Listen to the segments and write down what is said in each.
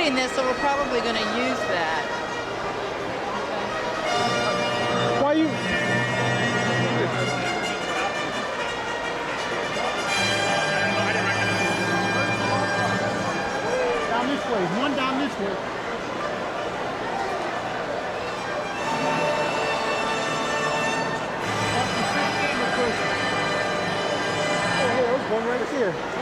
shooting this, so we're probably going to use that. Why you? Down this way. One down this way. Oh, hey, there's one right here.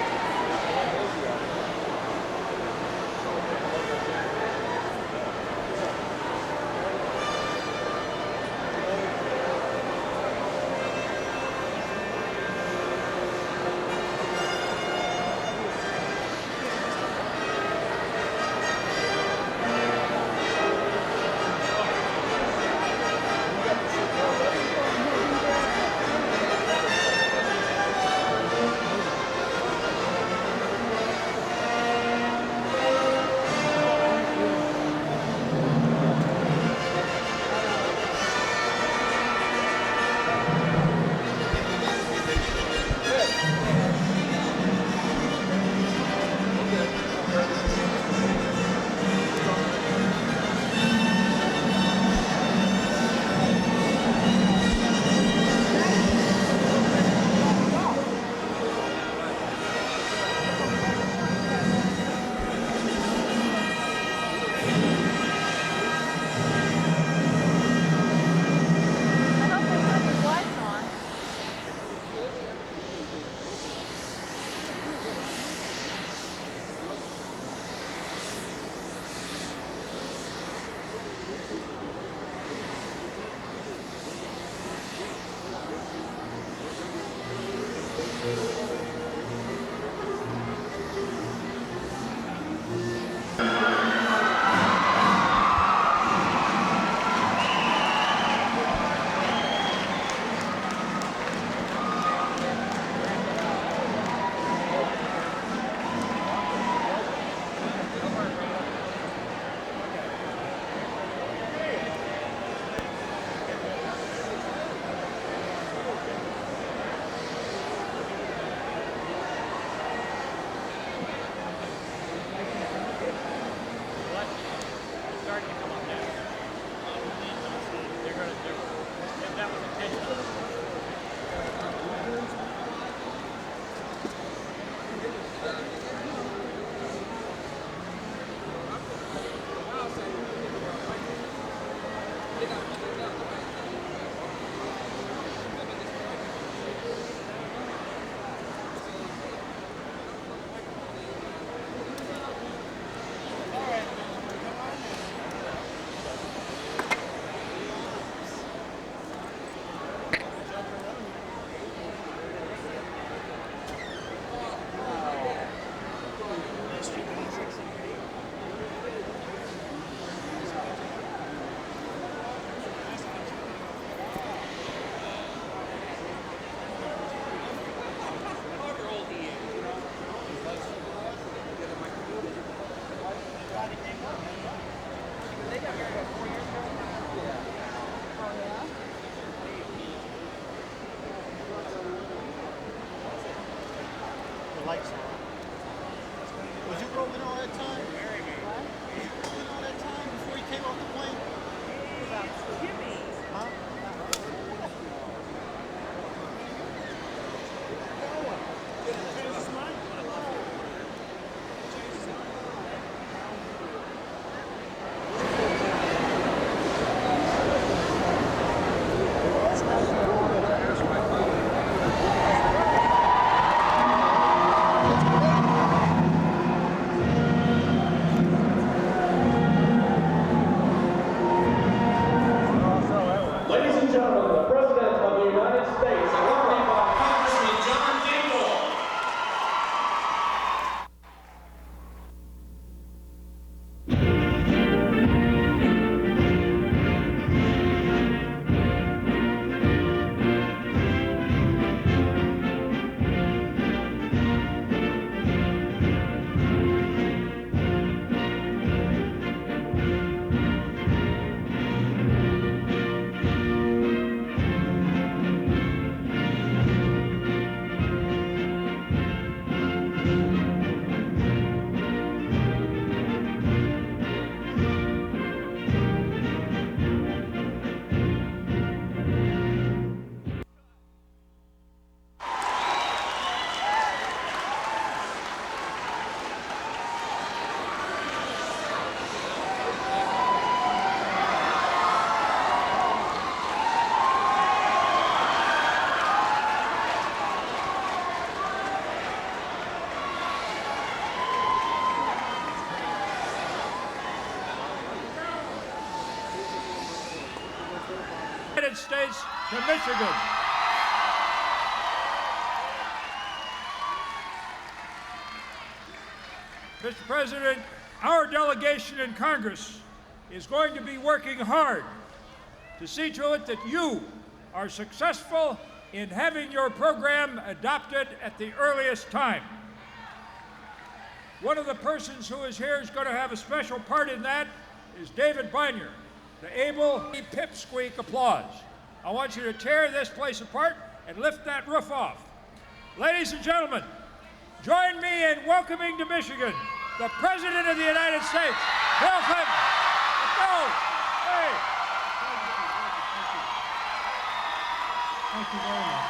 United States to Michigan. Mr. President, our delegation in Congress is going to be working hard to see to it that you are successful in having your program adopted at the earliest time. One of the persons who is here is going to have a special part in that is David Bonier, the able pipsqueak applause. I want you to tear this place apart and lift that roof off. Ladies and gentlemen, join me in welcoming to Michigan the President of the United States, Bill Clinton. Let's go. Hey. Thank you very much.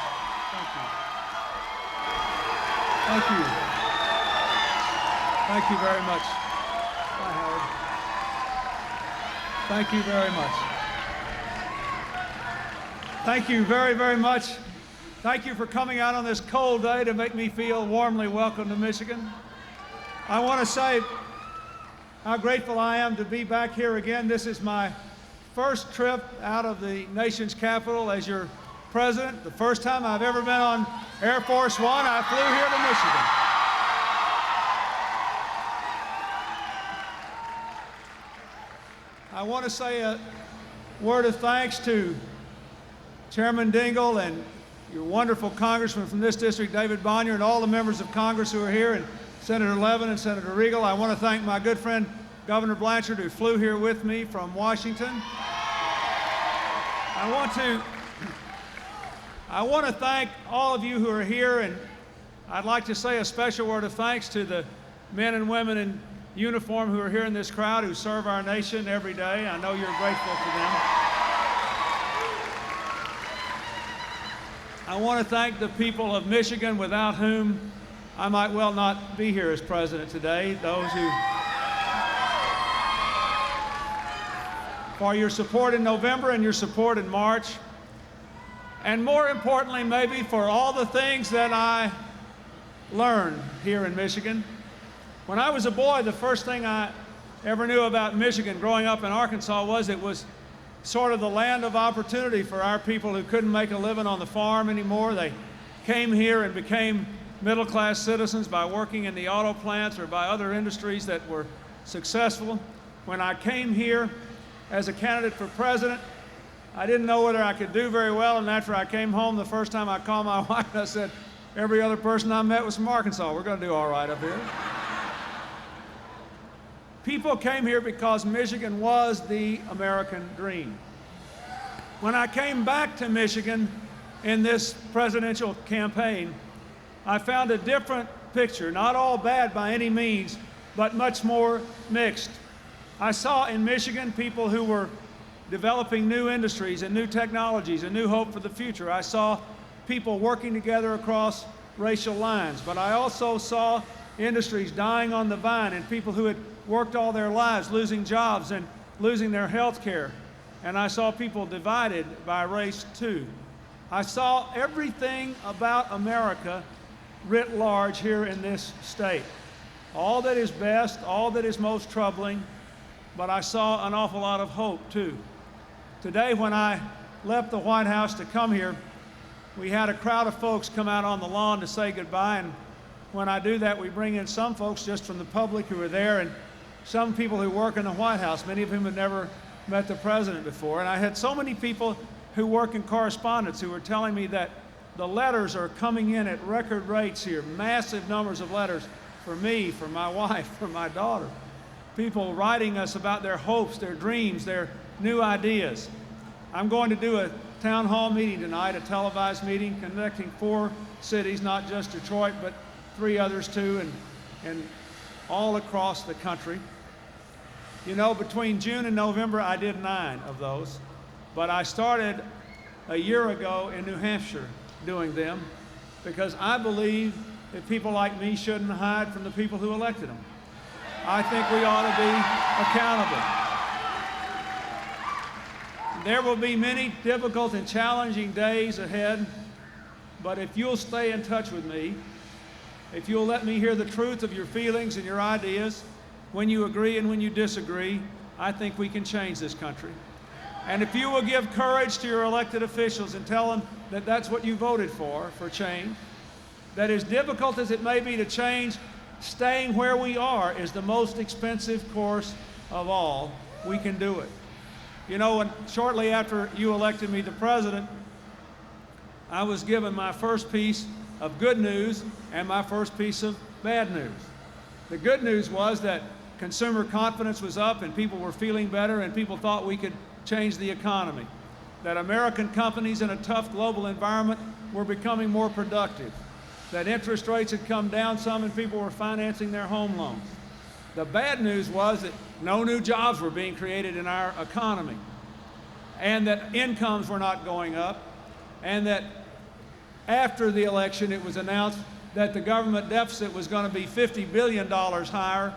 Thank you. Thank you. Thank you very much. Bye, Howard. Thank you very much. Thank you very, very much. Thank you for coming out on this cold day to make me feel warmly welcome to Michigan. I want to say how grateful I am to be back here again. This is my first trip out of the nation's capital as your president. The first time I've ever been on Air Force One, I flew here to Michigan. I want to say a word of thanks to Chairman Dingell and your wonderful congressman from this district, David Bonier, and all the members of Congress who are here, and Senator Levin and Senator Riegel. I want to thank my good friend, Governor Blanchard, who flew here with me from Washington. I want to thank all of you who are here, and I'd like to say a special word of thanks to the men and women in uniform who are here in this crowd who serve our nation every day. I know you're grateful to them. I want to thank the people of Michigan, without whom I might well not be here as president today, those who, for your support in November and your support in March, and more importantly, maybe for all the things that I learned here in Michigan. When I was a boy, the first thing I ever knew about Michigan growing up in Arkansas was it was sort of the land of opportunity for our people who couldn't make a living on the farm anymore. They came here and became middle-class citizens by working in the auto plants or by other industries that were successful. When I came here as a candidate for president, I didn't know whether I could do very well, and after I came home, the first time I called my wife, I said, every other person I met was from Arkansas. We're going to do all right up here. People came here because Michigan was the American dream. When I came back to Michigan in this presidential campaign, I found a different picture, not all bad by any means, but much more mixed. I saw in Michigan people who were developing new industries and new technologies and new hope for the future. I saw people working together across racial lines, but I also saw industries dying on the vine and people who had worked all their lives losing jobs and losing their health care. And I saw people divided by race too. I saw everything about America writ large here in this state. All that is best, all that is most troubling, but I saw an awful lot of hope too. Today, when I left the White House to come here, we had a crowd of folks come out on the lawn to say goodbye, and when I do that, we bring in some folks just from the public who are there and some people who work in the White House, many of whom had never met the president before. And I had so many people who work in correspondence who were telling me that the letters are coming in at record rates here, massive numbers of letters for me, for my wife, for my daughter. People writing us about their hopes, their dreams, their new ideas. I'm going to do a town hall meeting tonight, a televised meeting connecting 4 cities, not just Detroit, but 3 others too, and all across the country. You know, between June and November, I did 9 of those, but I started a year ago in New Hampshire doing them because I believe that people like me shouldn't hide from the people who elected them. I think we ought to be accountable. There will be many difficult and challenging days ahead, but if you'll stay in touch with me, if you'll let me hear the truth of your feelings and your ideas, when you agree and when you disagree, I think we can change this country. And if you will give courage to your elected officials and tell them that that's what you voted for change, that as difficult as it may be to change, staying where we are is the most expensive course of all. We can do it. You know, shortly after you elected me the president, I was given my first piece of good news and my first piece of bad news. The good news was that consumer confidence was up and people were feeling better and people thought we could change the economy. That American companies in a tough global environment were becoming more productive. That interest rates had come down some and people were financing their home loans. The bad news was that no new jobs were being created in our economy, and that incomes were not going up, and that after the election it was announced that the government deficit was going to be $50 billion higher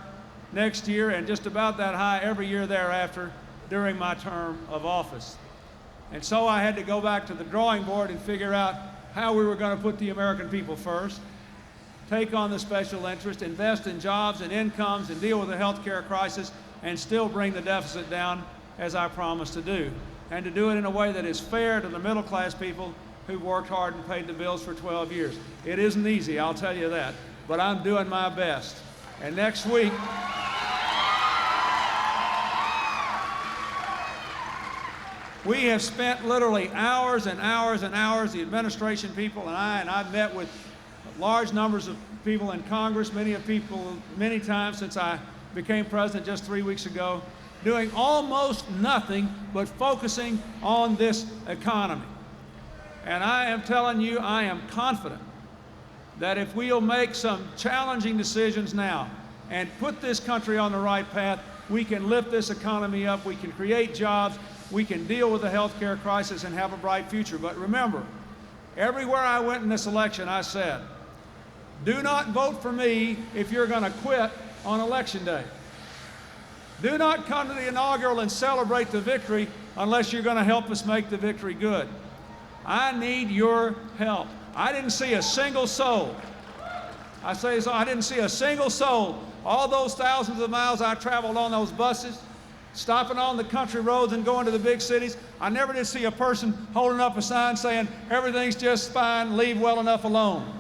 next year and just about that high every year thereafter during my term of office. And so I had to go back to the drawing board and figure out how we were going to put the American people first, take on the special interest, invest in jobs and incomes, and deal with the health care crisis, and still bring the deficit down as I promised to do, and to do it in a way that is fair to the middle class people who've worked hard and paid the bills for 12 years. It isn't easy, I'll tell you that, but I'm doing my best. And next week, we have spent literally hours and hours and hours, the administration people and I've met with large numbers of people in Congress, many times since I became president just 3 weeks ago, doing almost nothing but focusing on this economy. And I am telling you, I am confident that if we'll make some challenging decisions now and put this country on the right path, we can lift this economy up, we can create jobs, we can deal with the health care crisis and have a bright future. But remember, everywhere I went in this election, I said, do not vote for me if you're going to quit on election day. Do not come to the inaugural and celebrate the victory unless you're going to help us make the victory good. I need your help. I didn't see a single soul. I didn't see a single soul. All those thousands of miles I traveled on those buses, stopping on the country roads and going to the big cities, I never did see a person holding up a sign saying, everything's just fine, leave well enough alone.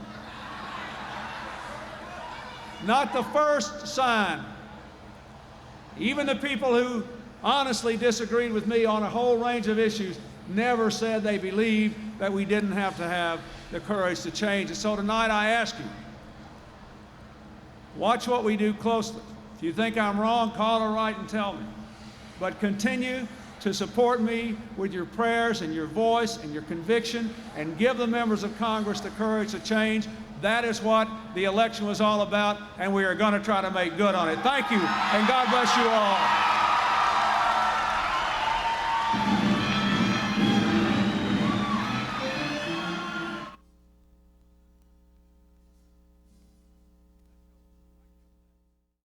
Not the first sign. Even the people who honestly disagreed with me on a whole range of issues never said they believed that we didn't have to have the courage to change. And so tonight I ask you, watch what we do closely. If you think I'm wrong, call or write and tell me. But continue to support me with your prayers and your voice and your conviction, and give the members of Congress the courage to change. That is what the election was all about, and we are going to try to make good on it. Thank you, and God bless you all.